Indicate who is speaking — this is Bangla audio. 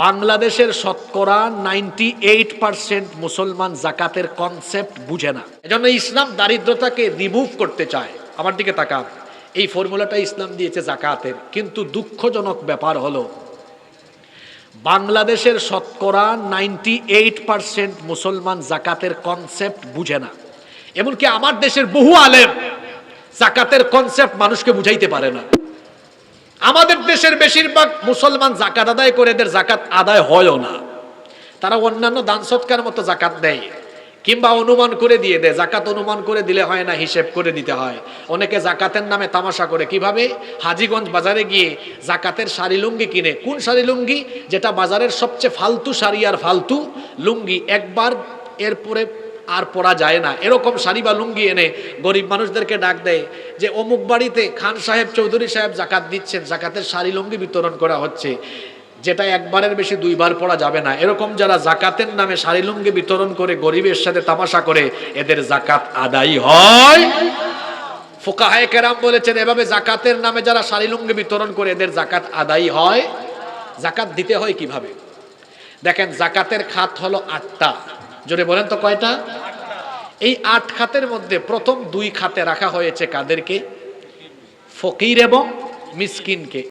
Speaker 1: বাংলাদেশের শতকরা 98% মুসলমান জাকাতের কনসেপ্ট বুঝে না। এজন্য ইসলাম দারিদ্রতাকে রিমুভ করতে চায়। আমার দিকে তাকান, এই ফর্মুলাটা ইসলাম দিয়েছে জাকাতের, কিন্তু দুঃখজনক ব্যাপার হলো বাংলাদেশের শতকরা 98% মুসলমান জাকাতের কনসেপ্ট বুঝে না। এমনকি আমার দেশের বহু আলেম জাকাতের কনসেপ্ট মানুষকে বুঝাইতে পারে না। আমাদের দেশের বেশিরভাগ মুসলমান জাকাত আদায় করে, এদের জাকাত আদায় হয়ও না। তারা অন্যান্য দান সৎকার মতো জাকাত দেয়, কিংবা অনুমান করে দিয়ে দেয়। জাকাত অনুমান করে দিলে হয় না, হিসেব করে দিতে হয়। অনেকে জাকাতের নামে তামাশা করে। কিভাবে? হাজীগঞ্জ বাজারে গিয়ে জাকাতের শাড়ি লুঙ্গি কিনে। কোন শাড়ি লুঙ্গি? যেটা বাজারের সবচেয়ে ফালতু শাড়ি আর ফালতু লুঙ্গি, একবার এরপরে আর পরা যায় না, এরকম শাড়ি বা লুঙ্গি এনে গরিব মানুষদেরকে ডাক দেয় যে অমুক বাড়িতে খান সাহেব, চৌধুরী সাহেব জাকাত দিচ্ছেন, জাকাতের শাড়ি লুঙ্গি বিতরণ করা হচ্ছে, যেটা একবারের বেশি দুইবার পড়া যাবে না। এরকম যারা জাকাতের নামে শাড়ি লুঙ্গি বিতরণ করে গরিবের সাথে তামাশা করে, এদের জাকাত আদায় হয়। ফুকাহায়ে কেরাম বলেছেন, এভাবে জাকাতের নামে যারা শাড়ি লুঙ্গি বিতরণ করে, এদের জাকাত আদায় হয়। জাকাত দিতে হয় কিভাবে? দেখেন, জাকাতের খাত হলো 8টা। জোরে বলেন তো কয়টা? এই 8 খাতের মধ্যে প্রথম 2 খাতে রাখা হয়েছে কাদেরকে? ফকির এবং মিসকিনকে।